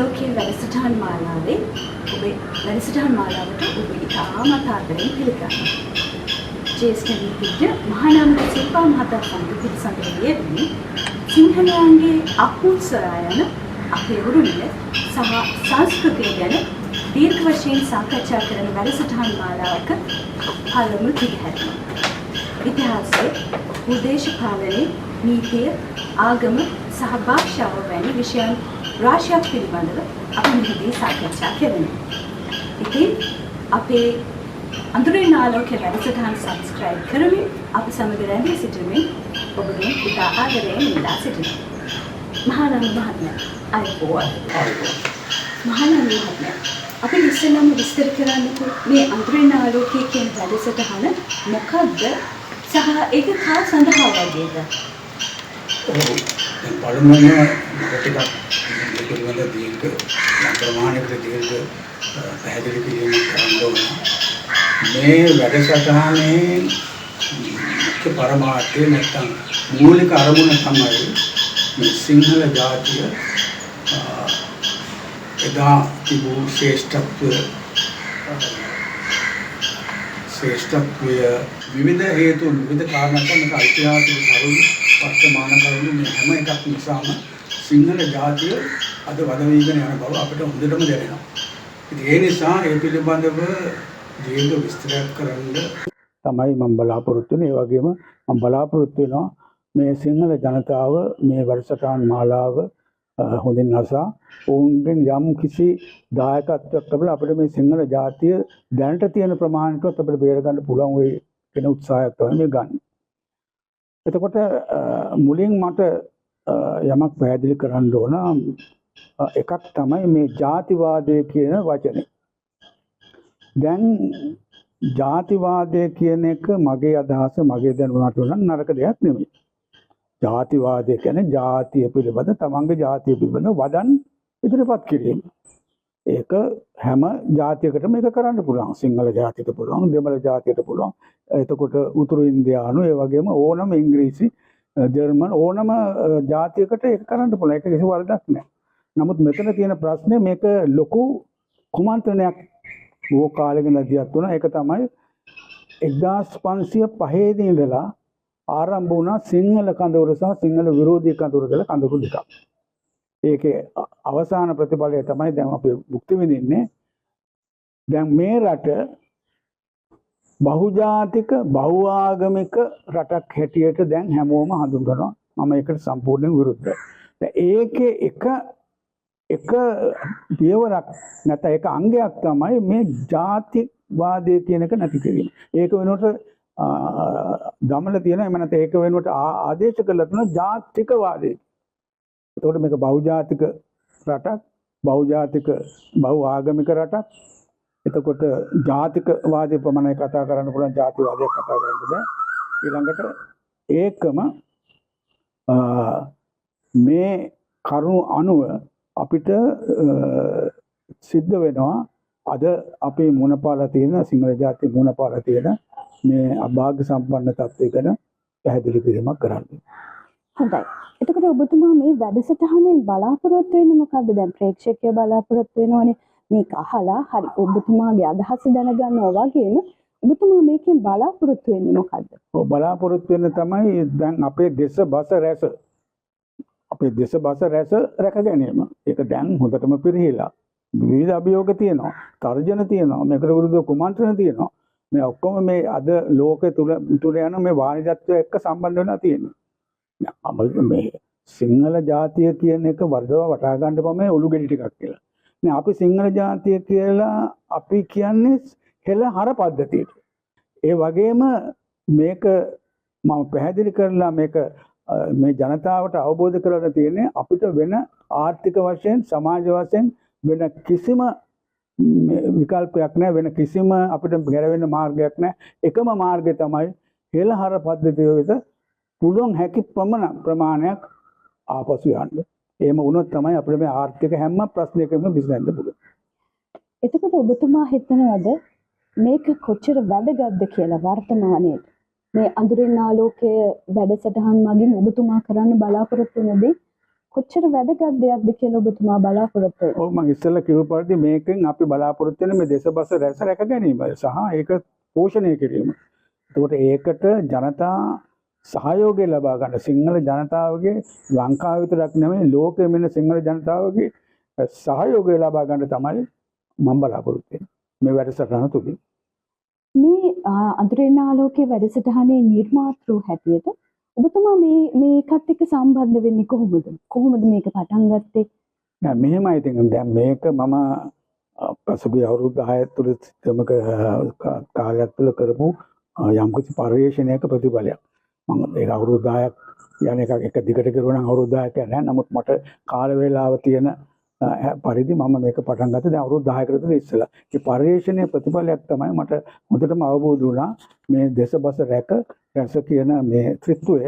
ආලෝකයේ වැඩසටහන් මාලාවේ ඔබේ වැඩසටහන් මාලාවට ඔබ ඉතාමත් ආදරයෙන් පිළිගන්නවා. ජ්‍යෙෂ්ඨ නීතිඥ මහානාම සිල්පා මහතා සමග පිළිසඳරේ වී සිංහලයන්ගේ අකුසරය යන අපේ උරුමය සහ සංස්කෘතිය ගැන දීර්ඝ වශයෙන් සාකච්ඡා කරන වැඩසටහන් මාලාවක පළමු පිළිහැරෙනවා. ඉතිහාසය, දේශපාලනය, නීතිය, ආගම සහ භාෂාව වැනි විෂයන් රාශියක් පිළිබඳව අපි මෙහිදී සාකච්ඡා කරනවා. ඉතින් අපේ අඳුරින් ආලෝකයේ වැඩසටහන සබ්ස්ක්‍රයිබ් කරමින් අප සමග රැඳී සිටිමින් ඔබගේ ඉතා ආදරයෙන් ඉල්ලා සිටිනවා. මහානාම මහත්මයා, අයබෝවන්. මහානාම මහත්මයා, අපි ඉස්සෙල්ලාම විස්තර කරන්නකෝ මේ අඳුරින් ආලෝකයේ කියන වැඩසටහන මොකක්ද සහ ඒක කා සඳහා වගේද? පළමුවෙන්ම ටිකක් පිළිවෙල දීර්ඝ ප්‍රමාණයකට දීර්ඝ පැහැදිලි කිරීමක් කරන්න ඕන. මේ වැඩසටහනේ මුඛ්‍ය පරමාර්ථය නැත්නම් මූලික අරමුණ තමයි මේ සිංහල ජාතිය එදා තිබූ ශ්‍රේෂ්ඨත්වය විවිධ හේතු විවිධ කාරණා තමයි ඓතිහාසික කරුණු වර්තමාන කරුණු මේ හැම එකක් නිසාම සිංහල ජාතිය අද වද වීගෙන යන බව අපිට හොඳටම දැනෙනවා. ඉතින් ඒ නිසා ඒ පිළිබඳව දීර්ඝ විස්තරයක් කරන්න තමයි මම බලාපොරොත්තු වෙන්නේ. ඒ වගේම මම බලාපොරොත්තු වෙනවා මේ සිංහල ජනතාව මේ වැඩසටහන් මාලාව හොඳින් අසා ඔවුන්ගෙන් යම් කිසි දායකත්වයක් ලැබලා අපිට මේ සිංහල ජාතිය දැනට තියෙන ප්‍රමාණයටවත් අපිට බේර ගන්න පුළුවන් වෙයි කියන උත්සාහයක් තමයි මේ ගන්න. එතකොට මුලින් මට යමක් පැහැදිලි කරන්න ඕන. එකක් තමයි මේ ජාතිවාදය කියන වචනේ. දැන් ජාතිවාදය කියන එක මගේ අදහස මගේ දැනුමට උනන නරක දෙයක් නෙමෙයි. ජාතිවාදය කියන්නේ ජාතිය පිළිබඳ තමන්ගේ ජාතිය පිළිබඳ වදන් ඉදිරිපත් කිරීම. ඒක හැම ජාතියකටම මේක කරන්න පුළුවන්. සිංහල ජාතියට පුළුවන්, දෙමළ ජාතියට පුළුවන්. එතකොට උතුරු ඉන්දියානු, ඒ වගේම ඕනම ඉංග්‍රීසි, ජර්මන් ඕනම ජාතියකට ඒක කරන්න පුළුවන්. ඒක කිසි වරදක් නැහැ. නමුත් මෙතන තියෙන ප්‍රශ්නේ මේක ලොකු කුමන්ත්‍රණයක් ඕ කාලෙක නදියක් තුන. ඒක තමයි 1505 දී ඉඳලා ආරම්භ වුණා සිංහල කඳවුර සහ සිංහල විරෝධී කඳවුර කියලා කඳවුරු දෙකක්. ඒකේ අවසාන ප්‍රතිඵලය තමයි දැන් අපි භුක්ති විඳින්නේ. දැන් මේ රට බහුජාතික බහුආගමික රටක් හැටියට දැන් හැමෝම හඳුන්වනවා. මම ඒකට සම්පූර්ණයෙන් විරුද්ධයි. ඒකේ එක පියවරක් නැත්නම් එක අංගයක් තමයි මේ ජාතිවාදය කියන එක නැති කිරීම. ඒක වෙනුවට දමල තියෙන එහෙම නැත්නම් ඒක වෙනුවට ආදේශ කළා තියෙන ජාතිකවාදය. එතකොට මේක බහුජාතික රටක්, බහුජාතික බහුආගමික රටක්. එතකොට ජාතිකවාදය ප්‍රමාණය කතා කරන්න පුළුවන්, ජාතිවාදයක් කතා කරන්න බෑ. ඊළඟට ඒකම මේ කරුණු අනුව අපිට සිද්ධ වෙනවා අද අපේ මුණපාලා තියෙන සිංහල ජාතිය මුණපාලා තියෙන මේ අභාග්‍ය සම්පන්න තත්ත්වය ගැන පැහැදිලි කිරීමක් කරන්න. හොඳයි. එතකොට ඔබතුමා මේ වැඩසටහනෙන් බලාපොරොත්තු වෙන්නේ මොකද්ද? දැන් ප්‍රේක්ෂකයෝ බලාපොරොත්තු වෙනවනේ මේක අහලා හරි ඔබතුමාගේ අදහස දැනගන්නවා වගේම ඔබතුමා මේකෙන් බලාපොරොත්තු වෙන්නේ මොකද්ද? ඔව්, බලාපොරොත්තු වෙන තමයි දැන් අපේ දේශ බස රැස රැක ගැනීම. ඒක දැන් හොඳටම පිරිහිලා. විවිධ අභියෝග තියෙනවා, තර්ජන තියෙනවා, මේකට විරුද්ධව කුමන්ත්‍රණ තියෙනවා. මේ ඔක්කොම මේ අද ලෝකයේ තුල යන මේ වාණිජත්වය එක්ක සම්බන්ධ වෙලා තියෙනවා. මේ සිංහල ජාතිය කියන එක වර්ධව වටහා ගන්න බෑ ඔලු ගෙඩි ටිකක් කියලා. නේ අපි සිංහල ජාතිය කියලා අපි කියන්නේ හෙළහර පද්ධතියට. ඒ වගේම මේක මම පැහැදිලි කරලා මේක මේ ජනතාවට අවබෝධ කරගන්න තියෙන්නේ අපිට වෙන ආර්ථික වශයෙන්, සමාජ වශයෙන් වෙන කිසිම විකල්පයක් නැහැ, වෙන කිසිම අපිට ගැලවෙන්න මාර්ගයක් නැහැ. එකම මාර්ගය තමයි හෙළහර පද්ධතිය වෙත පුළුවන් හැකි ප්‍රමාණයක් ආපසු යන්න. එහෙම වුණොත් තමයි අපිට මේ ආර්ථික හැම ප්‍රශ්නයකම විසඳන්න පුළුවන්. එතකොට ඔබතුමා හිතනවද මේක කොච්චර වැදගත්ද කියලා වර්තමානයේ මේ අඳුරින් ආලෝකයේ වැඩසටහන් මගින් ඔබතුමා කරන්න බලාපොරොත්තු වෙන දේ කොච්චර වැදගත් දෙයක්ද කියලා ඔබතුමා බලාපොරොත්තු වෙනවා? ඔව් මම ඉස්සෙල්ලා කිව්ව පරිදි මේකෙන් අපි බලාපොරොත්තු වෙන මේ දේශබස රැක ගැනීම සහ ඒක පෝෂණය කිරීම. එතකොට ඒකට ජනතා සහයෝගය ලබා ගන්න සිංහල ජනතාවගේ ලංකාව විතරක් නෙමෙයි ලෝකෙම ඉන්න සිංහල ජනතාවගේ සහයෝගය ලබා ගන්න තමයි මම බලාපොරොත්තු වෙන්නේ මේ වැඩසටහන තුලින්. මේ අඳුරෙන් ආලෝකයේ වැඩසටහනේ නිර්මාතෘ හැටියට ඔබතුමා මේකත් එක්ක සම්බන්ධ වෙන්නේ කොහොමද? කොහොමද මේක පටන් ගත්තේ? නෑ මෙහෙමයි ඉතින් දැන් මේක මම පසුගිය අවුරුදු 10 තුල තමක කාලයක් තුල කරපු යම්කිසි පරිශ්‍රණයක ප්‍රතිඵලයක්. මම ඒක අවුරුදු 10ක් යන එක දිගට කරුවා නම් අවුරුදු 10ක් යනවා. නමුත් මට කාල වේලාව තියෙන පරිදි මම මේක පටන් ගත්තේ දැන් අවුරුදු 10කට විතර ඉස්සෙල්ලා. ඒ පරිශ්‍රණයේ ප්‍රතිඵලයක් තමයි මට හොඳටම අවබෝධ වුණා මේ දේශබස රැස කියන මේ ත්‍රිත්වය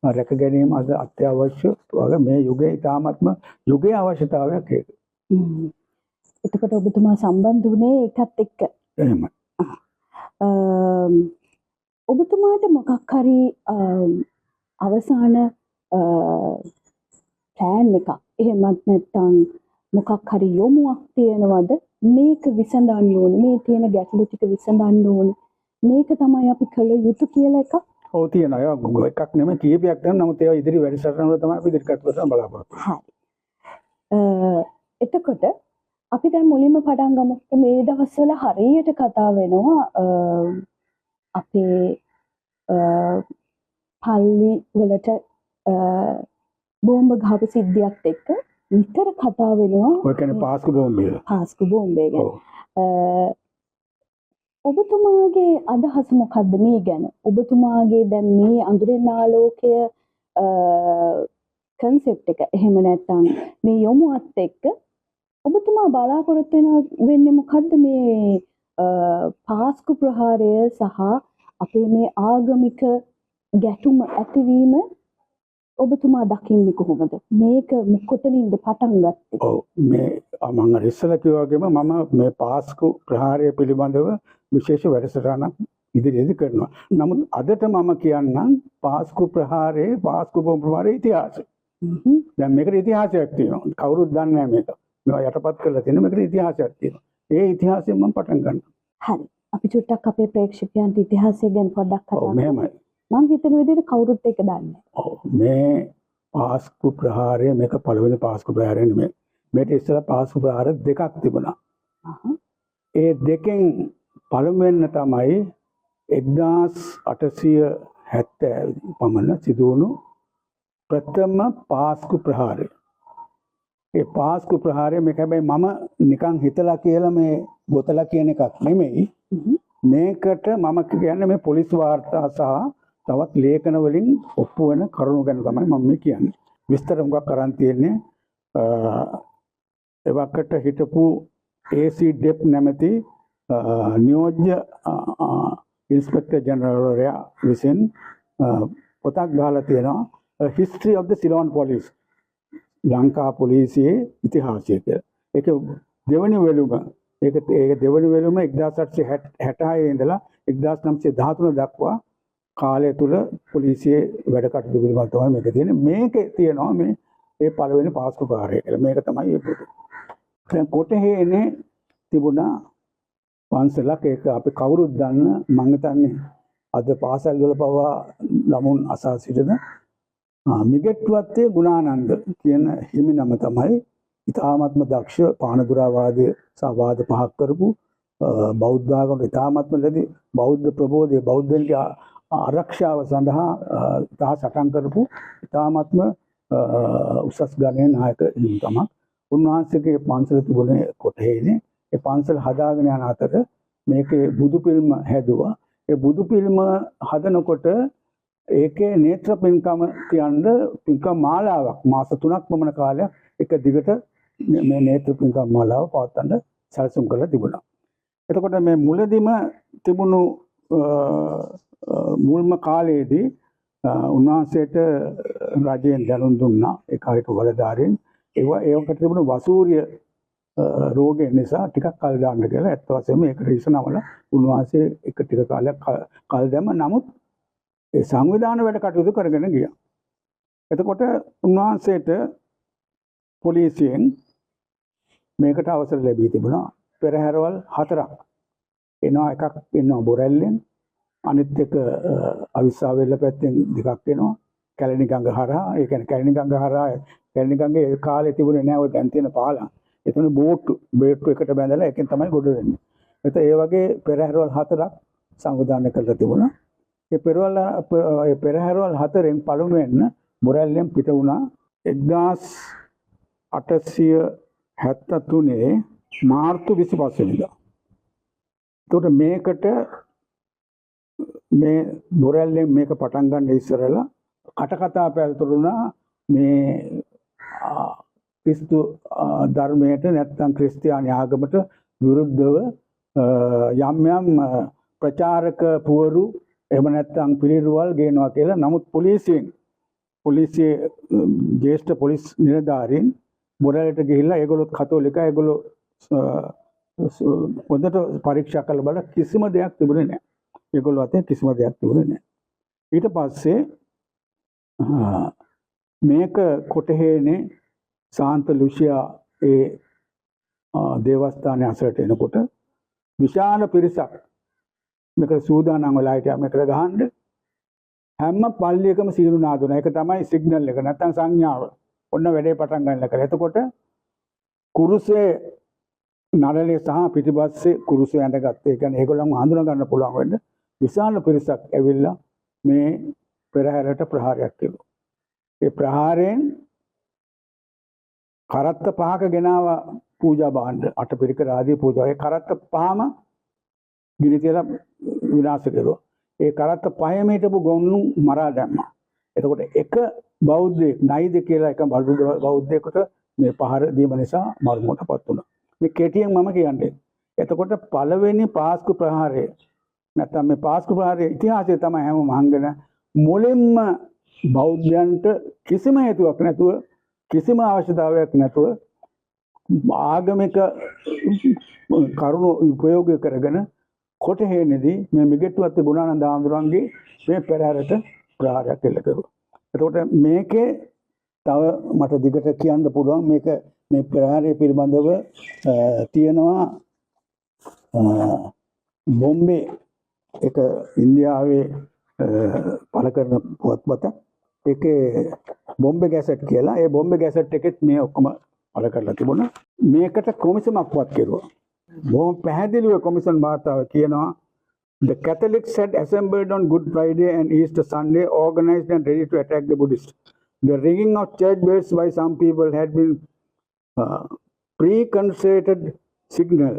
රැක ගැනීම අද අත්‍යවශ්‍ය වගේ මේ යුගයේ ඉතාමත්ම යුගයේ අවශ්‍යතාවයක් ඒක. එතකොට ඔබතුමා සම්බන්ධ වුණේ ඒකත් එක්ක. එහෙමයි. ඔබතුමාට මොකක් හරි අවසාන ප්ලෑන් එකක් එහෙමත් නැත්නම් මොකක් හරි යොමුවක් තියෙනවද මේක විසඳන්න ඕනේ මේ තියෙන ගැටලු ටික විසඳන්න ඕනේ මේක තමයි අපි කළ යුතු කියලා එකක්. ඔව් තියෙනවා. ඒක එකක් නෙමෙයි කීපයක් තියෙනවා. නමුත් ඒවා ඉදිරි වැඩසටහන වල තමයි අපි ඉදිරියට කරන්න බලාපොරොත්තු වෙන්නේ. එතකොට අපි දැන් මුලින්ම පටන් ගමු. මේ දවස්වල හරියට කතා වෙනවා අපේ පල්ලි වලට බෝම්බ ගහපු සිද්ධියත් එක්ක විතර කතා වෙනවා. ඔය කියන්නේ පාස්කු බෝම්බය. පාස්කු බෝම්බය ගැන. ඔබතුමාගේ අදහස මොකද්ද මේ ගැන? ඔබතුමාගේ දැන් මේ අඳුරෙන් ආලෝකය concept එක එහෙම නැත්නම් මේ යොමුවත් එක්ක ඔබතුමා බලාපොරොත්තු වෙන්නේ මොකද්ද මේ පාස්කු ප්‍රහාරය සහ අපේ මේ ආගමික ගැටුම ඇතිවීම ඔබතුමා දකින්නේ කොහොමද? මේක කොතනින්ද පටන් ගත්තේ? ඔව් මේ මම අර ඉස්සෙල්ලා කිව්වා වගේම මම මේ පාස්කු ප්‍රහාරය පිළිබඳව විශේෂ වැඩසටහනක් ඉදිරියේදී කරනවා. නමුත් අදට මම කියන්නම් පාස්කු ප්‍රහාරයේ පාස්කු බෝම්බ ප්‍රහාරයේ ඉතිහාසය. දැන් මේකට ඉතිහාසයක් තියෙනවා. කවුරුත් දන්නේ නැහැ මේක. මේවා යටපත් කරලා තියෙන මේකට ඉතිහාසයක් තියෙනවා. ඒ ඉතිහාසයෙන් මම පටන් ගන්නවා. හරි. අපි චුට්ටක් අපේ ප්‍රේක්ෂකයන්ට ඉතිහාසය ගැන පොඩ්ඩක් කතා කරමු. මෙහෙමයි. මම හිතන විදිහට කවුරුත් ඒක දන්නේ. ඔව් මේ පාස්කු ප්‍රහාරය මේක පළවෙනි පාස්කු ප්‍රහාරය නෙමෙයි. මේක ඉස්සෙල්ලා පාස්කු ප්‍රහාර දෙකක් තිබුණා. ඒ දෙකෙන් පළවෙනිම තමයි 1870 පමණ සිදු වුණු ප්‍රථම පාස්කු ප්‍රහාරය. ඒ පාස්කු ප්‍රහාරය මේක හැබැයි මම නිකන් හිතලා කියලා මේ ගොතලා කියන එකක් නෙමෙයි. මේකට මම කියන්නේ මේ පොලිස් වාර්තා සහ තවත් ලේඛන වලින් ඔප්පු වෙන කරුණු ගැන තමයි මම මේ කියන්නේ. විස්තර මොකක් කරන් තියෙන්නේ එවකට හිටපු AC ඩෙප් නැමැති නියෝජ්‍ය ඉන්ස්පෙක්ටර් ජෙනරල්වරයා විසින් පොතක් ගහලා තියෙනවා History of the Ceylon Police Lanka පොලිසියේ ඉතිහාසය කියලා. ඒක දෙවනි වෙලුම ඒක දෙවනි වෙලුම 1866 ඉඳලා 1913 දක්වා කාලය තුල පොලිසියේ වැඩ කටයුතු පිළිබඳව තමයි මේක තියෙන්නේ. මේකේ තියෙනවා මේ පළවෙනි පාස්කු ප්‍රහාරය කියලා. මේක තමයි මේ පොත. දැන් කොටහේනේ තිබුණා පන්සලක්. ඒක අපි කවුරුත් දන්න මම හිතන්නේ අද පාසල් වල පවා ළමුන් අසා සිටින මිගෙට්ටුවත්තේ ගුණානන්ද කියන හිමි නම තමයි ඉතාමත්ම දක්ෂ පානදුරාවාදය සහ වාද පහක් කරපු බෞද්ධ ආගමට ඉතාමත්ම ලැබි බෞද්ධ ප්‍රබෝධය බෞද්ධයන්ගේ ආරක්ෂාව සඳහා ඉතා සටන් කරපු ඉතාමත්ම උසස් ගණයේ නායක හිමි තමයි. උන්වහන්සේගේ පන්සල තිබුණේ කොටහේනේ. ඒ පන්සල හදාගෙන යන අතර මේකේ බුදු පිළිම හැදුවා. ඒ බුදු පිළිම හදනකොට ඒකේ නේත්‍ර පින්කම කියන්න පින්කම් මාලාවක් මාස 3ක් පමණ කාලයක් එක දිගට මේ නේත්‍ර පින්කම් මාලාව පවත්වන්න සැලසුම් කරලා තිබුණා. එතකොට මේ මුලදිම තිබුණු මුල්ම කාලයේදී උන්වහන්සේට රජයෙන් දැනුම් දුන්නා ඒ කාලේක වලදාරින් ඒකට තිබුණු වසූරිය රෝගය නිසා ටිකක් කල් දාන්න කියලා ඇත්ත වශයෙන්ම මේකට ඉස්සනවල උන්වහන්සේ එක ටික කාලයක් කල් දැම්ම. නමුත් ඒ සංවිධාන වැඩ කටයුතු කරගෙන ගියා. එතකොට උන්වහන්සේට පොලිසියෙන් මේකට අවසර ලැබී තිබුණා. පෙරහැරවල් 4ක් එනවා. එකක් එනවා බොරැල්ලෙන්, අනිත් එක අවිස්සාවෙල්ල පැත්තෙන් දෙකක් එනවා කැලණි ගඟ හරහා. ඒ කියන්නේ කැලණි ගඟ හරහා, කැලණි ගඟේ ඒ කාලේ තිබුණේ නැහැ ඔය දැන් තියෙන පාලම්. එතන බෝට්ටු එකට බැඳලා එකෙන් තමයි ගොඩ වෙන්නේ. ඒත් ඒ වගේ පෙරහැරවල් 4ක් සංවිධානය කරලා තිබුණා. ඒ පෙරහැරවල් 4න් පළමුවෙන් බොරැල්ලෙන් පිට වුණා 1873 මාර්තු 25 වෙනිදා. එතකොට මේකට මේ බොරැල්ලෙන් මේක පටන් ගන්න ඉස්සරලා කටකතා පැවතුණා මේ ක්‍රිස්තු ධර්මයට නැත්නම් ක්‍රිස්තියානි ආගමට විරුද්ධව යම් යම් ප්‍රචාරක පුවරු එහෙම නැත්නම් පිළිරුවල් ගේනවා කියලා. නමුත් පොලිසියේ ජ්‍යෙෂ්ඨ පොලිස් නිලධාරීන් බොරැල්ලට ගිහිල්ලා ඒගොල්ලොත් කතෝලිකයි, ඒගොල්ලෝ පොදට පරීක්ෂා කරලා බලලා කිසිම දෙයක් තිබුණේ නැහැ. ඒගොල්ලෝ අතේ කිසිම දෙයක් තිබුණේ නැහැ. ඊට පස්සේ මේක කොටහේනේ සාන්ත ලුසියා ඒ දේවස්ථානයේ අසලට එනකොට විශාල පිරිසක් මේකට සූදානම් වෙලා හිටියා මේකට ගහන්න. හැම පල්ලියකම සීරු නාදුනා. ඒක තමයි සිග්නල් එක නැත්නම් සංඥාව. ඔන්න වැඩේ පටන් ගන්න කියලා. එතකොට කුරුසේ නළලේ සහ පිටිපස්සේ කුරුසේ ඇඳගත්තා. ඒ කියන්නේ ඒගොල්ලන්ව හඳුනා ගන්න පුළුවන් වෙන්න විශාල පිරිසක් ඇවිල්ලා මේ පෙරහැරට ප්‍රහාරයක් කළා. ඒ ප්‍රහාරයෙන් කරත්ත 5ක ගෙනාව පූජා භාණ්ඩ, අටපිරිකර ආදී පූජා. ඒ කරත්ත 5ම ගිනි තියලා විනාශ කළා. ඒ කරත්ත 5ම හිටපු ගොන්නු මරා දැම්මා. එතකොට එක බෞද්ධයෙක් නයිද කියලා එක බෞද්ධයෙකුට මේ පහර දීම නිසා මරණයටපත් වුණා. මේ කෙටියෙන් මම කියන්නේ. එතකොට පළවෙනි පාස්කු ප්‍රහාරය නැත්නම් මේ පාස්කු ප්‍රහාරයේ ඉතිහාසය තමයි හැමෝම අහගෙන මුලින්ම බෞද්ධයන්ට කිසිම හේතුවක් නැතුව, කිසිම අවශ්‍යතාවයක් නැතුව ආගමික කරුණු උපයෝගය කරගෙන කොටහේනේදී මේ මිගෙට්ටුවත් ගුණානන්ද ආමඳුරන්ගේ මේ පෙරහැරට ප්‍රහාරයක් එල්ල කරුවා. එතකොට මේකේ තව මට දිගට කියන්න පුළුවන් මේක මේ ප්‍රහාරය පිළිබඳව තියෙනවා බොම්බේ එක ඉන්දියාවේ පළ කරන පුවත්පතක්. ඒකේ බොම්බේ ගැසට් කියලා. ඒ බොම්බේ ගැසට් එකෙත් මේ ඔක්කොම පළ කරලා තිබුණා. මේකට කොමිසමක් වත් කෙරුවා. බොහොම පැහැදිලිව කොමිසම් වාර්තාව කියනවා the Catholics had assembled on Good Friday and Easter Sunday, organized and ready to attack the Buddhists. The ringing of church bells by some people had been preconcerted signal,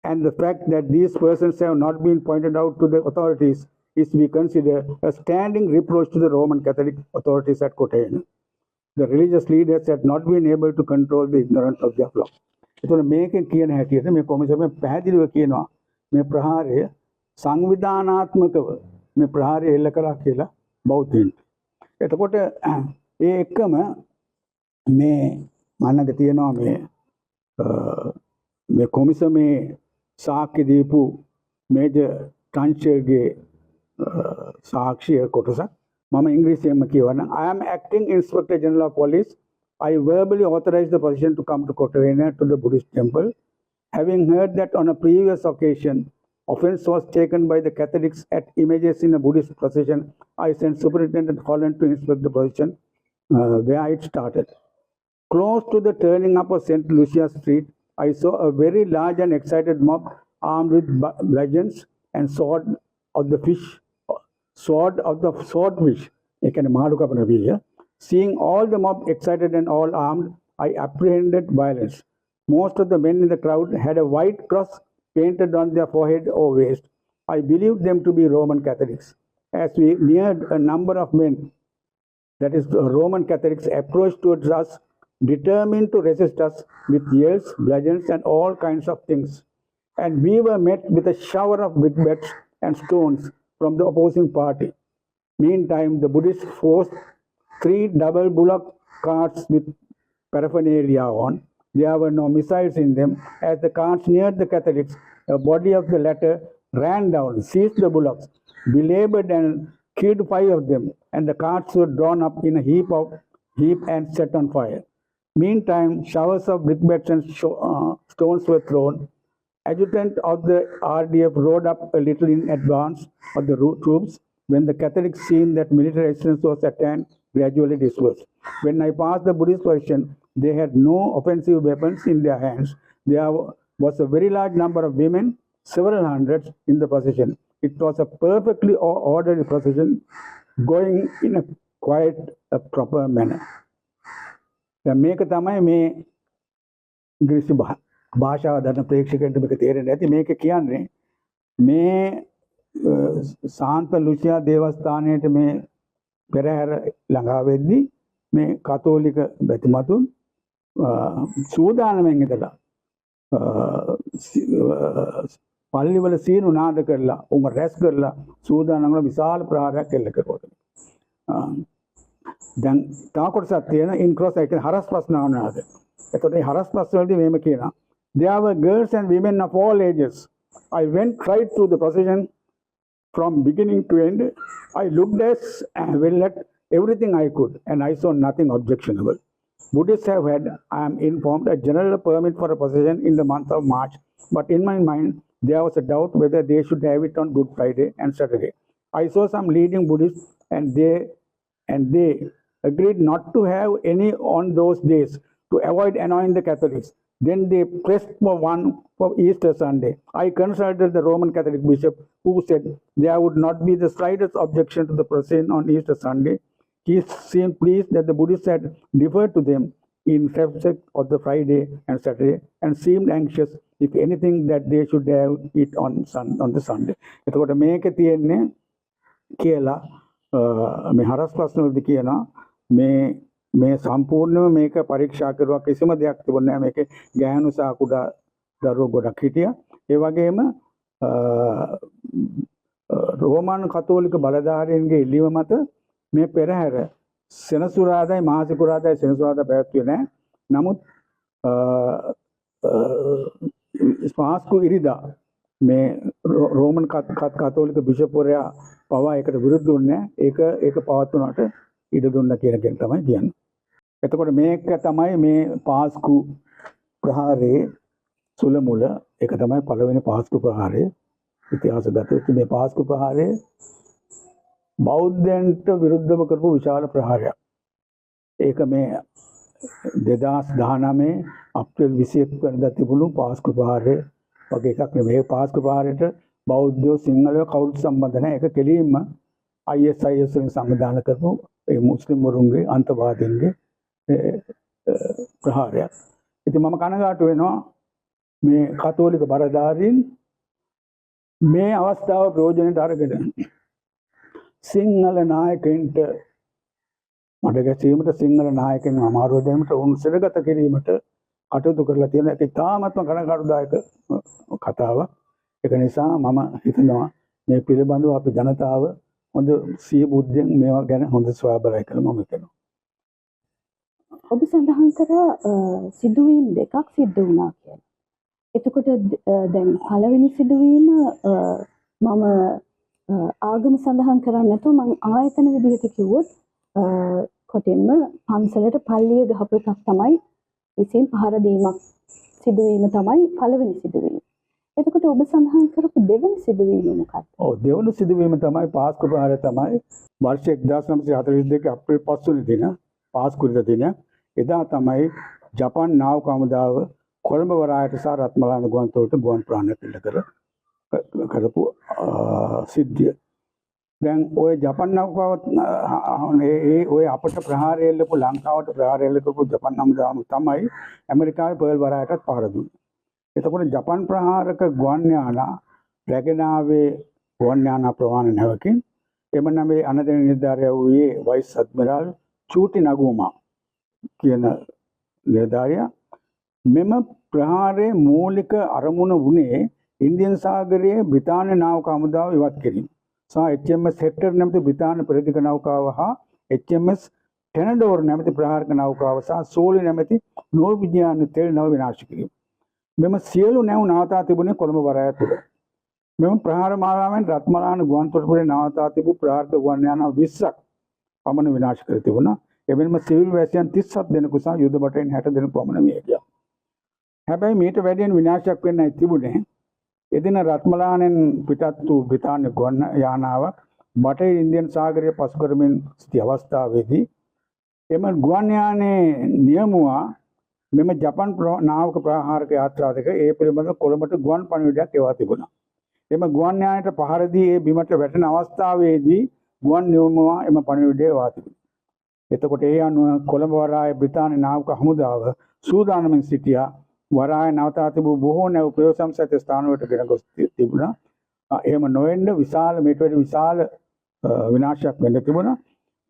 and the fact that these persons have not been pointed out to the authorities is to be considered a standing reproach to the Roman Catholic authorities at Kottayam. The religious leaders had not been able to control the ignorance of their flock. එතකොට මේකෙන් කියන හැටියට මේ කොමිසමෙන් පැහැදිලිව කියනවා මේ ප්‍රහාරය සංවිධානාත්මකව මේ ප්‍රහාරය එල්ල කළා කියලා බෞද්ධයින්. එතකොට ඒ එක්කම මේ මන්නක තියෙනවා මේ කොමිසමේ සාක්ෂි දීපු මේජර් ට්‍රන්චර්ගේ සාක්ෂිය කොටසක් මම ඉංග්‍රීසියෙන්ම කියවනම්. I am acting Inspector General of Police. I verbally authorized the person to come to Kottayam to the Buddhist temple. Having heard that on a previous occasion, offense was taken by the Catholics at images in a Buddhist procession, I sent Superintendent Holland to inspect the procession where it started. Close to the turning up of St. Lucia Street, I saw a very large and excited mob armed with bludgeons and sword of the swordfish. Seeing all the mob excited and all armed, I apprehended violence. Most of the men in the crowd had a white cross painted on their forehead or waist. I believed them to be Roman Catholics. As we neared, a number of men, that is Roman Catholics, approached towards us, determined to resist us with yells, bludgeons, and all kinds of things. And we were met with a shower of brickbats and stones from the opposing party. Meantime, the Buddhists forced 3 double bullock carts with paraphernalia on. There were no missiles in them. As the carts neared the Catholics, a body of the latter ran down, seized the bullocks, belabored and killed 5 of them, and the carts were drawn up in a heap and set on fire. Meantime, showers of brickbats and stones were thrown. Adjutant of the RDF rode up a little in advance of the troops. When the Catholics seen that military assistance was at hand, gradually dispersed. When I passed the Buddhist position, they had no offensive weapons in their hands. There was a very large number of women, several hundreds in the procession. It was a perfectly orderly procession, going in a quiet, proper manner. දැන් මේක තමයි මේ ඉංග්‍රීසි භාෂාව දන්න ප්‍රේක්ෂකයන්ට මේක තේරෙන්නේ නැති. මේක කියන්නේ මේ සාන්ත ලුසියා දේවස්ථානයේට මේ පෙරහැර ළඟා වෙද්දී මේ කතෝලික බැතිමතුන් සූදානම්ෙන් ඉඳලා පල්ලිවල සීනු නාද කරලා උම රැස් කරලා සූදානම් වල විශාල ප්‍රහාරයක් එල්ල කරුවා. දැන් තව කොටසක් තියෙන ඉන් ක්‍රොස් එක හරස් ප්‍රශ්න ආනවාද. එතකොට මේ හරස් ප්‍රශ්න වලදී මෙහෙම කියනවා. There were girls and women of all ages. I went right through the procession from beginning to end. I looked as well at everything I could and I saw nothing objectionable. Buddhists have had, I am informed, a general permit for a procession in the month of March, but in my mind there was a doubt whether they should have it on Good Friday and Saturday. I saw some leading Buddhists and they agreed not to have any on those days to avoid annoying the Catholics. Then they pressed for one for Easter Sunday. I consulted the Roman Catholic bishop who said there would not be the slightest objection to the procession on Easter Sunday. He seemed pleased that the Buddhists had deferred to them in respect of the Friday and Saturday and seemed anxious, if anything, that they should have it on the Sunday. එතකොට මේකේ තියෙන්නේ කියලා මේ හරස් ප්‍රශ්න වලදී කියනවා මේ සම්පූර්ණයෙන්ම මේක පරීක්ෂා කරුවා කිසිම දෙයක් තිබුණේ නැහැ. මේකේ ගෑනු සහ කුඩා දරුවෝ ගොඩක් හිටියා. ඒ වගේම රෝමානු කතෝලික බලධාරීන්ගේ ඉල්ලීම මත මේ පෙරහැර සෙනසුරාදායි මාසිකුරාදායි සෙනසුරාදා පැවැත්වුවේ නැහැ. නමුත් පාස්කු ඉරිදා මේ රෝමන් කතෝලික බිෂප්වරයා පවා ඒකට විරුද්ධ වුණේ නැහැ. ඒක පවත්වනට ඉඩ දුන්න කියන එක තමයි කියන්නේ. එතකොට මේක තමයි මේ පාස්කු ප්‍රහාරයේ සුල මුල. ඒක තමයි පළවෙනි පාස්කු ප්‍රහාරය. ඉතිහාසගත මේ පාස්කු ප්‍රහාරය බෞද්ධයන්ට විරුද්ධව කරපු විශාල ප්‍රහාරයක්. ඒක මේ 2019 අප්‍රේල් 21 වෙනිදා තිබුණු පාස්කු ප්‍රහාරය වගේ එකක් නෙමෙයි. පාස්කු ප්‍රහාරයට බෞද්ධයෝ සිංහලයෝ කවුරුත් සම්බන්ධ නැහැ. ඒක කෙලින්ම ISIS වලින් සංවිධානය කරපු ඒ මුස්ලිම් වරුන්ගේ අන්තවාදීන්ගේ ප්‍රහාරයක්. ඉතින් මම කනගාටු වෙනවා මේ කතෝලික බලධාරීන් මේ අවස්ථාව ප්‍රයෝජනයට අරගෙන සිංහල නායකයින්ට මඩ ගැසීමට සිංහල නායකයන් අමාරුව දැමීමට උන් සිරගත කිරීමට කටයුතු කරලා තියෙන එක ඉතාමත්ම කනගාටුදායක කතාවක්. ඒක නිසා මම හිතනවා මේ පිළිබඳව අපි ජනතාව හොඳ සිය බුද්ධියෙන් මේවා ගැන හොඳ සොයා බලයි කියලා මම හිතනවා. ඔබ සඳහන් කරා සිදුවීම් දෙකක් සිද්ධ වුණා කියලා. එතකොට දැන් පළවෙනි සිදුවීම මම ආගම සඳහන් කරන්නේ නැතුව මම ආයතන විදිහට කිව්වොත් කොටින්ම පන්සලට පල්ලිය ගහපු එකක් තමයි විසින් පහර දීමක් සිදුවීම තමයි පළවෙනි සිදුවීම. එතකොට ඔබ සඳහන් කරපු දෙවෙනි සිදුවීම මොකක්ද? ඔව් දෙවෙනි සිදුවීම තමයි පාස්කු ප්‍රහාරය තමයි වර්ෂ 1942 අප්‍රේල් 5 වෙනි දින පාස්කු දින. එදා තමයි ජපාන් නාවික හමුදාව කොළඹ වරායට සහ රත්මලාන ගුවන්තොටුපළට ගුවන් ප්‍රහාරයක් කරපු සිද්ධිය. දැන් ඔය ජපාන් නාවිකාවත් ඔය අපට ප්‍රහාරය එල්ලපු ලංකාවට ප්‍රහාරය එල්ල කරපු ජපාන් හමුදාව තමයි ඇමරිකාවේ පර්ල් වරායටත් පහර දුන්නේ. එතකොට ජපාන් ප්‍රහාරක ගුවන් යානා රැගෙන ආවේ ගුවන් යානා ප්‍රමාණය නැවකින් එම නමේ අනදෙන නිලධාරියා වූයේ වයිස් අඩ්මිරාල් චූටි නගුමා කියන නිලධාරියා. මෙම ප්‍රහාරයේ මූලික අරමුණ වුණේ ඉන්දියන් සාගරයේ බ්‍රිතාන්‍ය නාවික හමුදාව ඉවත් කිරීම සහ HMS හෙක්ටර් නැමැති බ්‍රිතාන්‍ය පෙරදිග නෞකාව හා HMS ටෙනඩෝර් නැමැති ප්‍රහාරක නෞකාව සහ සෝලි නැමැති නෝර්විජියානු තෙල් නව විනාශ කිරීම. මෙම සියලු නැව් නවතා තිබුණේ කොළඹ වරාය තුළ. මෙම ප්‍රහාර මාලාවෙන් රත්මලාන ගුවන්තොටුපළේ නවතා තිබූ ප්‍රහාරක ගුවන් යානා 20ක් පමණ විනාශ කර තිබුණා. එමෙන්ම සිවිල් වැසියන් 37 දෙනෙකු සහ යුද බටයින් 60 දෙනෙකු පමණ මිය ගියා. හැබැයි මීට වැඩියෙන් විනාශයක් වෙන්නයි තිබුණේ. එදින රත්මලානෙන් පිටත් වූ බ්‍රිතාන්‍ය ගුවන් යානාවක් බටහිර ඉන්දියන් සාගරය පසු කරමින් සිටි අවස්ථාවේදී එම ගුවන් යානයේ නියමුවා මෙම ජපන් නාවක ප්‍රහාරක යාත්‍රා දෙක ඒ පිළිබඳව කොළඹට ගුවන් පණිවිඩයක් එවා තිබුණා. එම ගුවන් යානයට පහර දී ඒ බිමට වැටෙන අවස්ථාවේදී ගුවන් නියමුවා එම පණිවිඩය එවා තිබුණා. එතකොට ඒ අනුව කොළඹ වරාය බ්‍රිතාන්‍ය නාවික හමුදාව සූදානම්ෙන් සිටියා. වරාය නවතා තිබූ බොහෝ නැව් ප්‍රයෝසම් සහිත ස්ථානවලට ගෙන ගොස් තිබුණා. එහෙම නොවෙන්න මීට වැඩි විශාල විනාශයක් වෙන්න තිබුණා.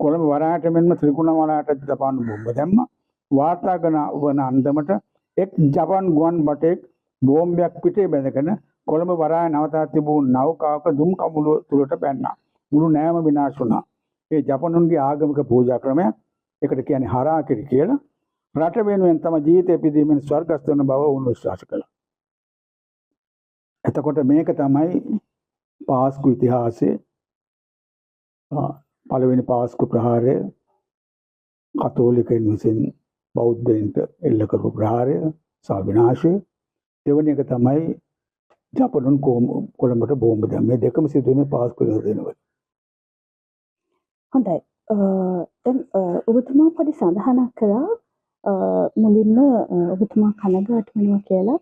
කොළඹ වරායට මෙන්ම ත්‍රිකුණාමලයට ජපාන බෝම්බ දැම්මා. වාර්තා වන අන්දමට එක් ජපාන් ගුවන් බටෙක් බෝම්බයක් පිටේ බැඳගෙන කොළඹ වරාය නවතා තිබූ නෞකාවක දුම් කමුළුව තුලට පැන්නා. මුළු නෑම විනාශ වුණා. ඒ ජපනුන්ගේ ආගමික පූජා ක්‍රමයක්. ඒකට කියන්නේ හරාකිරි කියලා. රට වෙනුවෙන් තම ජීවිතය පිදීමෙන් ස්වර්ගස්ථ වන බව වුණ විශ්වාස කළා. එතකොට මේක තමයි පාස්කු ඉතිහාසයේ පළවෙනි පාස්කු ප්‍රහාරය කතෝලිකයන් විසින් බෞද්ධයන්ට එල්ල කරපු ප්‍රහාරය සහ විනාශය. දෙවැනි එක තමයි ජපනුන් කොළඹට බෝම්බ දැම්මේ. දෙකම සිදුවන්නේ පාස්කු දිනවල. හොඳයි. දැන් ඔබතුමා පොඩි සඳහනක් කරා මුලින්ම ඔබතුමා කනගාටු වෙනවා කියලා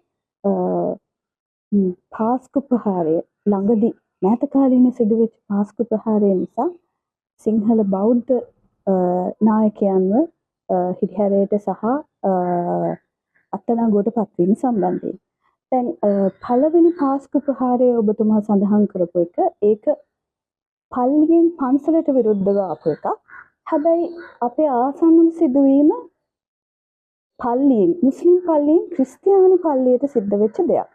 පාස්කු ප්‍රහාරය ළඟදී මෑත කාලීන සිදුවෙච්ච පාස්කු ප්‍රහාරය නිසා සිංහල බෞද්ධ නායකයන්ව හිරිහැරයට සහ අත්අඩංගුවට පත්වීම සම්බන්ධයෙන්. දැන් පළවෙනි පාස්කු ප්‍රහාරය ඔබතුමා සඳහන් කරපු එක ඒක පල්ලියෙන් පන්සලට විරුද්ධව ආපු එකක්. හැබැයි අපේ ආසන්නම සිදුවීම පල්ලියෙන් මුස්ලිම් පල්ලියෙන් ක්‍රිස්තියානි පල්ලියට සිද්ධ වෙච්ච දෙයක්.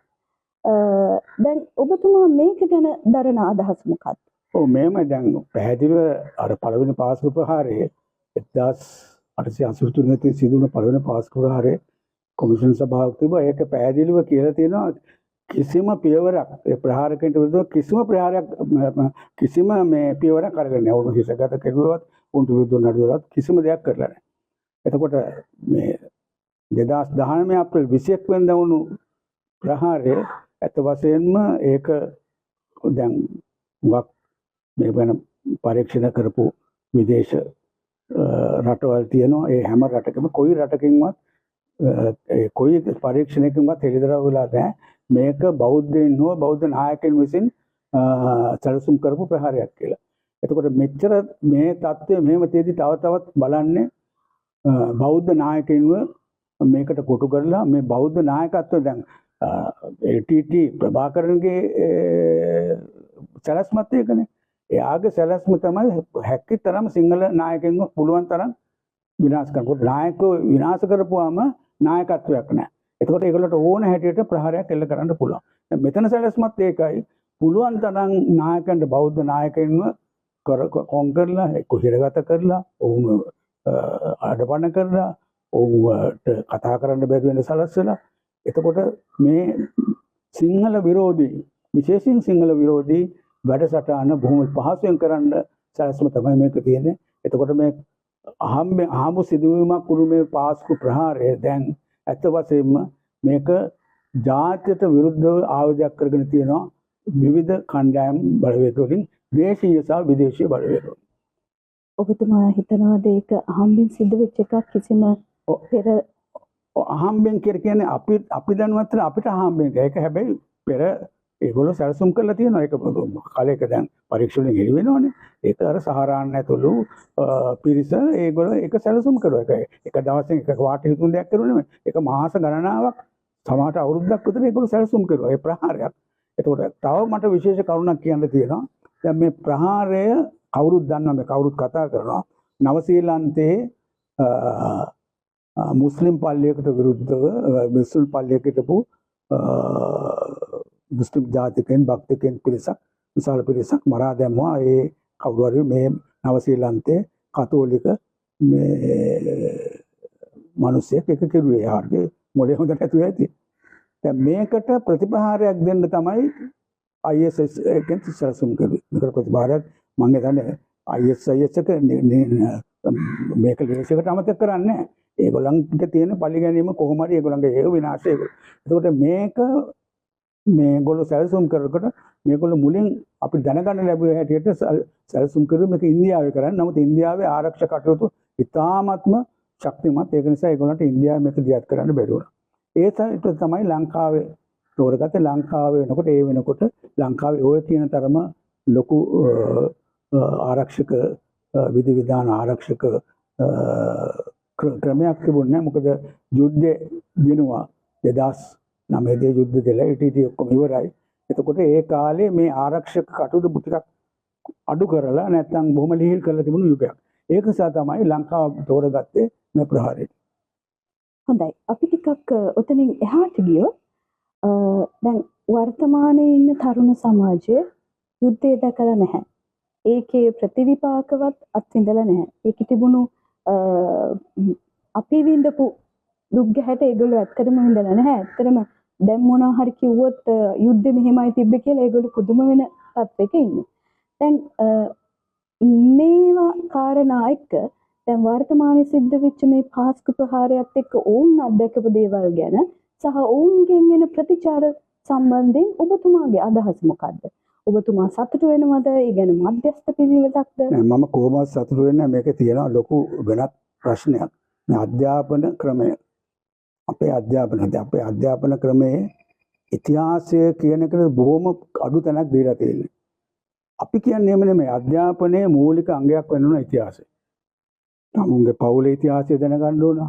දැන් ඔබතුමා මේක ගැන දරන අදහස මොකක්ද? ඔව් මේම දැන් පැහැදිලිව අර පළවෙනි පාස්කු ප්‍රහාරයේ 1883 සිදුවුණු පළවෙනි පාස්කු ප්‍රහාරයේ කොමිෂන් සභාවක් තිබුණා. ඒක පැහැදිලිව කියලා තියෙනවා කිසිම පියවරක් ඒ ප්‍රහාරකයන්ට විරුද්ධව කිසිම පියවරක් අරගෙන නැහැ. උණු හිසගත කෙරුවත් උන්ට විරුද්ධව නඩුවක් කිසිම දෙයක් කරලා නැහැ. එතකොට මේ 2019 අප්‍රේල් 21 වෙනිදා වුණු ප්‍රහාරය ඇත්ත වශයෙන්ම ඒක දැන් මේ වෙන පරීක්ෂණ කරපු විදේශ රටවල් තියෙනවා. ඒ හැම රටකම කොයි රටකින්වත් කොයි පරීක්ෂණයකින්වත් හෙළිදරව් වෙලා නැහැ. මේක බෞද්ධයන් හෝ බෞද්ධ නායකයන් විසින් සැලසුම් කරපු ප්‍රහාරයක් කියලා. එතකොට මෙච්චර මේ தත්ත්වය මෙහෙම තියෙදි තවත් බලන්නේ බෞද්ධ නායකයන්ව මේකට කොටු කරලා මේ බෞද්ධ නායකත්වය දැන් LTT ප්‍රභාකරන්ගේ සැලැස්මත් ඒකනේ. එයාගේ සැලැස්ම තමයි හැකිතරම් සිංහල නායකයන්ව පුළුවන් තරම් විනාශ කරනවා. නායකව විනාශ කරපුවාම නායකත්වයක් නැහැ. එතකොට ඒගොල්ලන්ට ඕන හැටියට ප්‍රහාරයක් එල්ල කරන්න පුළුවන්. දැන් මෙතන සැලැස්මත් ඒකයි. පුළුවන් තරම් නායකයන්ට බෞද්ධ නායකයන්ව කොන් කරලා හිරගත කරලා ඔවුන් අඩපණ කරලා ඔවුන්ට කතා කරන්න බැරි වෙන සලස්සලා. එතකොට මේ සිංහල විරෝධී විශේෂයෙන් සිංහල විරෝධී වැඩසටහන බොහොම පහසුවෙන් කරන්න සැලැස්ම තමයි මේක තියෙන්නේ. එතකොට මේ අහඹ සිදුවීමක් වුණු මේ පාස්කු ප්‍රහාරය දැන් ඇත්ත වශයෙන්ම මේක ජාත්‍යයට විරුද්ධව ආයුධයක් කරගෙන තියෙනවා විවිධ කණ්ඩායම් බලවේග වලින් දේශීය සහ විදේශීය බලවේග වලින්. ඔබතුමා හිතනවාද ඒක අහම්බෙන් සිද්ධ වෙච්ච එකක් කිසිම පෙර අහම්බෙන් කියන්නේ අපි දැනුවත් අපිට අහම්බෙන් ඒක හැබැයි පෙර ඒගොල්ලෝ සැලසුම් කරලා තියෙනවා. ඒක කාලයක දැන් පරීක්ෂණෙන් හෙළි වෙනවනේ. ඒක අර සහරාන්න ඇතුළු පිරිස ඒගොල්ලෝ ඒක සැලසුම් කරුවා. එක දවසෙන් එක වාට හිතුන් දෙයක් කරුවා නෙමෙයි. ඒක මාස ගණනාවක් සමහරට අවුරුද්දක් විතර ඒගොල්ලෝ සැලසුම් කරුවා. ඒ ප්‍රහාරයක්. එතකොට තව මට විශේෂ කරුණක් කියන්න තියෙනවා. දැන් මේ ප්‍රහාරය කවුරුත් දන්නවා මේ කවුරුත් කතා කරනවා. නවසීලන්තයේ මුස්ලිම් පල්ලියකට විරුද්ධව මුස්ලිම් පල්ලියකට හිටපු මුස්ලිම් ජාතිකයන් භක්තිකයන් පිරිසක් විශාල පිරිසක් මරා දැම්මා. ඒ කවුරු හරි මේ නවසීලන්තයේ කතෝලික මේ මිනිස්සෙක් එක කෙරුවේ. යාගේ මොලේ හොඳ නැතුව ඇති. දැන් මේකට ප්‍රතිපහාරයක් දෙන්න තමයි ISIS එකෙන් සැලසුම් කරුවේ. මේකට ප්‍රතිපහාරයක් මම හිතන්නේ ISIS එක මේක ලේසියකට අමතක කරන්නේ නැහැ. ඒගොල්ලන්ට තියෙන පරිගැනීම කොහොම හරි ඒගොල්ලන්ගේ ඒ විනාශය. ඒකට මේගොල්ලෝ සැලසුම් කරකට මේගොල්ලෝ මුලින් අපි දැනගන්න ලැබුවේ හැටියට සැලසුම් කරු මේක ඉන්දියාවේ කරන්නේ. නමුත් ඉන්දියාවේ ආරක්ෂක කටයුතු ඉතාමත්ම ශක්තිමත්. ඒක නිසා ඒගොල්ලන්ට ඉන්දියාවේ මේක දියත් කරන්න බැරි වුණා. ඒ තමයි ලංකාවේ තෝරගත්තේ. ලංකාවේ වෙනකොට ලංකාවේ ඔය කියන තරම ලොකු ආරක්ෂක විධි විධාන ආරක්ෂක ක්‍රමයක් තිබුණේ නැහැ. මොකද යුද්ධය දිනුවා 2009 යුද්ධ දෙලා ITT ඔක්කොම ඉවරයි. එතකොට ඒ කාලේ මේ ආරක්ෂක කටයුතු ටිකක් අඩු කරලා නැත්නම් බොහොම ලිහිල් කරලා තිබුණු යුගයක්. ඒක නිසා තමයි ලංකාව තෝරගත්තේ මේ ප්‍රහාරයට. හොඳයි. අපි ටිකක් ඔතනින් එහාට ගියොත් දැන් වර්තමානයේ ඉන්න තරුණ සමාජය යුද්ධය දැකලා නැහැ. ඒකේ ප්‍රතිවිපාකවත් අත්විඳලා නැහැ. ඒකේ තිබුණු අපි විඳපු දුක් ගැහැට ඒගොල්ලෝ ඇත්තටම විඳලා නැහැ. ඇත්තටම දැන් මොනවා හරි කිව්වොත් යුද්ධෙ මෙහෙමයි තිබ්බේ කියලා ඒගොල්ලෝ පුදුම වෙන තත්ත්වයක ඉන්නේ. දැන් මේවා කාරණා එක්ක දැන් වර්තමානයේ සිද්ධ වෙච්ච මේ පාස්කු ප්‍රහාරයත් එක්ක ඔවුන් අත්දැකපු දේවල් ගැන සහ ඔවුන්ගෙන් එන ප්‍රතිචාර සම්බන්ධයෙන් ඔබතුමාගේ අදහස් මොකක්ද? ඔබතුමා සතුටු වෙනවද? ඒ ගැන මධ්‍යස්ථ පිළිවෙලක්ද? නෑ මම කොහොමවත් සතුටු වෙන්නේ නැහැ. මේකේ තියෙන ලොකු වෙනත් ප්‍රශ්නයක්. මේ අධ්‍යාපන ක්‍රමය අපේ අධ්‍යාපන ක්‍රමයේ ඉතිහාසය කියන එකට බොහොම අඩු තැනක් දීලා තියෙනවා. අපි කියන්නේ නෙමෙයි අධ්‍යාපනයේ මූලික අංගයක් වෙන්න ඕන ඉතිහාසය. තමුන්ගේ පවුලේ ඉතිහාසය දැනගන්න ඕන.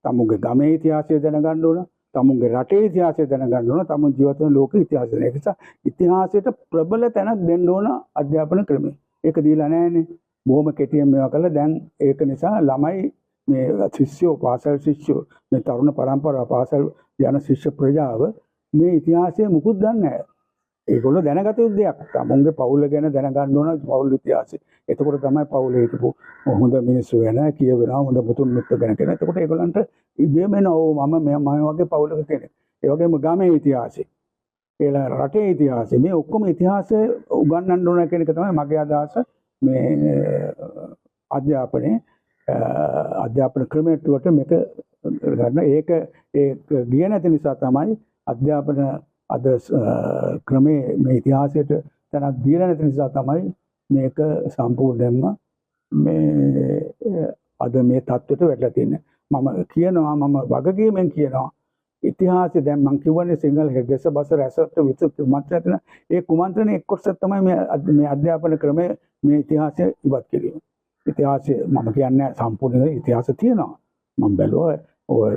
තමුන්ගේ ගමේ ඉතිහාසය දැනගන්න ඕන. තමුන්ගේ රටේ ඉතිහාසය දැනගන්න ඕන. තමුන් ජීවත් වෙන ලෝක ඉතිහාසය. ඒක නිසා ඉතිහාසයට ප්‍රබල තැනක් දෙන්න ඕන අධ්‍යාපන ක්‍රමය. ඒක දීලා නැහැනේ. බොහොම කෙටියෙන් මේවා කළා. දැන් ඒක නිසා ළමයි මේ ශිෂ්‍යෝ පාසල් ශිෂ්‍යෝ මේ තරුණ පරම්පරාව පාසල් යන ශිෂ්‍ය ප්‍රජාව මේ ඉතිහාසය මුකුත් දන්නේ නැහැ. ඒගොල්ලෝ දැනගත යුතු දෙයක්. තමුන්ගේ පවුල ගැන දැනගන්න ඕන පවුල් ඉතිහාසය. එතකොට තමයි පවුලේ හිටපු හොඳ මිනිස්සු ගැන කියවෙනවා හොඳ පුතුන් මිත්‍ර ගැන කියන. එතකොට ඒගොල්ලන්ට ඉබේම එනවා මම වගේ පවුලක කෙනෙක්. ඒ වගේම ගමේ ඉතිහාසය. ඒලා රටේ ඉතිහාසය. මේ ඔක්කොම ඉතිහාසය උගන්වන්න ඕන කියන එක තමයි මගේ අදහස. මේ අධ්‍යාපන ක්‍රමයට මේක ගන්න. ඒක ගිය නැති නිසා තමයි අධ්‍යාපන අද ක්‍රමයේ මේ ඉතිහාසයට තනක් දීලා නැති නිසා තමයි මේක සම්පූර්ණයෙන්ම මේ අද මේ තත්ත්වයට වැටලා තියෙන්නේ. මම වගකීමෙන් කියනවා ඉතිහාසය දැන් මම කියවනේ සිංහල හෙදෙස බස රැසට විතර කුමන්ත්‍රණ ඒ කුමන්ත්‍රණයේ එක් කොටසක් තමයි මේ අධ්‍යාපන ක්‍රමය මේ ඉතිහාසය ඉවත් කිරීම. ඉතිහාසය මම කියන්නේ සම්පූර්ණ ඉතිහාසය තියෙනවා. මම බැලුවා ඔය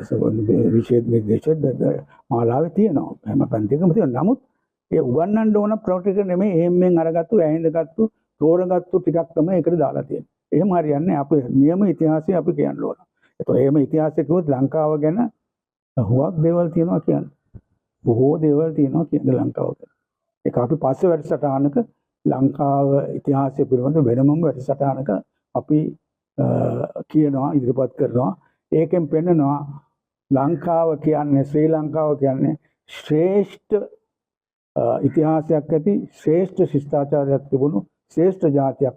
විශේෂ නිර්දේශ මාලාවේ තියෙනවා. හැම පන්තිකම තියෙනවා. නමුත් ඒ උගන්වන්න ඕන ප්‍රොටෙක්ට් නෙමෙයි එහෙම්ෙන් අරගත්තු ඇහිඳගත්තු තෝරගත්තු ටිකක් තමයි ඒකට දාලා තියෙන්නේ. එහෙම හරියන්නේ අපේ නියම ඉතිහාසය අපි කියන්න ඕන. ඒතකොට එහෙම ඉතිහාසය කිව්වොත් ලංකාව ගැන හුඟක් දේවල් තියෙනවා කියන්නේ. බොහෝ දේවල් තියෙනවා කියන්නේ ලංකාව ගැන. ඒක අපි පස්සේ වැඩසටහනක ලංකාව ඉතිහාසය පිළිබඳ වෙනමම වැඩසටහනක අපි කියනවා ඉදිරිපත් කරනවා. ඒකෙන් පෙන්නනවා ලංකාව කියන්නේ ශ්‍රී ලංකාව කියන්නේ ශ්‍රේෂ්ඨ ඉතිහාසයක් ඇති ශ්‍රේෂ්ඨ ශිෂ්ටාචාරයක් තිබුණු ශ්‍රේෂ්ඨ ජාතියක්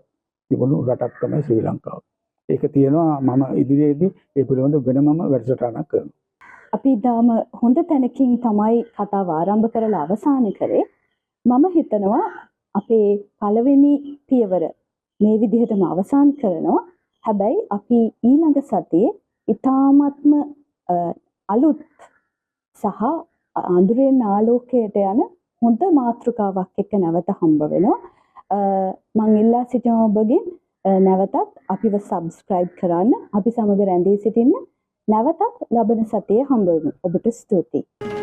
තිබුණු රටක් තමයි ශ්‍රී ලංකාව. ඒක තියෙනවා මම ඉදිරියේදී ඒ පිළිබඳ වෙනමම වැඩසටහනක් කරනවා. අපි ඊටම හොඳ තැනකින් තමයි කතාව ආරම්භ කරලා අවසන් කරේ. මම හිතනවා අපේ පළවෙනි පියවර මේ විදිහටම අවසන් කරනවා. හැබැයි අපි ඊළඟ සතියේ ඊ타ත්ම අලුත් සහ අඳුරෙන් ආලෝකයට යන හොඳ මාතෘකාවක් එක්ක නැවත හම්බ වෙනවා. මම ඉල්ලා සිටිනවා ඔබගෙන් නැවතත් අපිව subscribe කරන්න. අපි සමග රැඳී සිටින්න. නැවතත් ලබන සතියේ හම්බ වෙමු. ඔබට ස්තුතියි.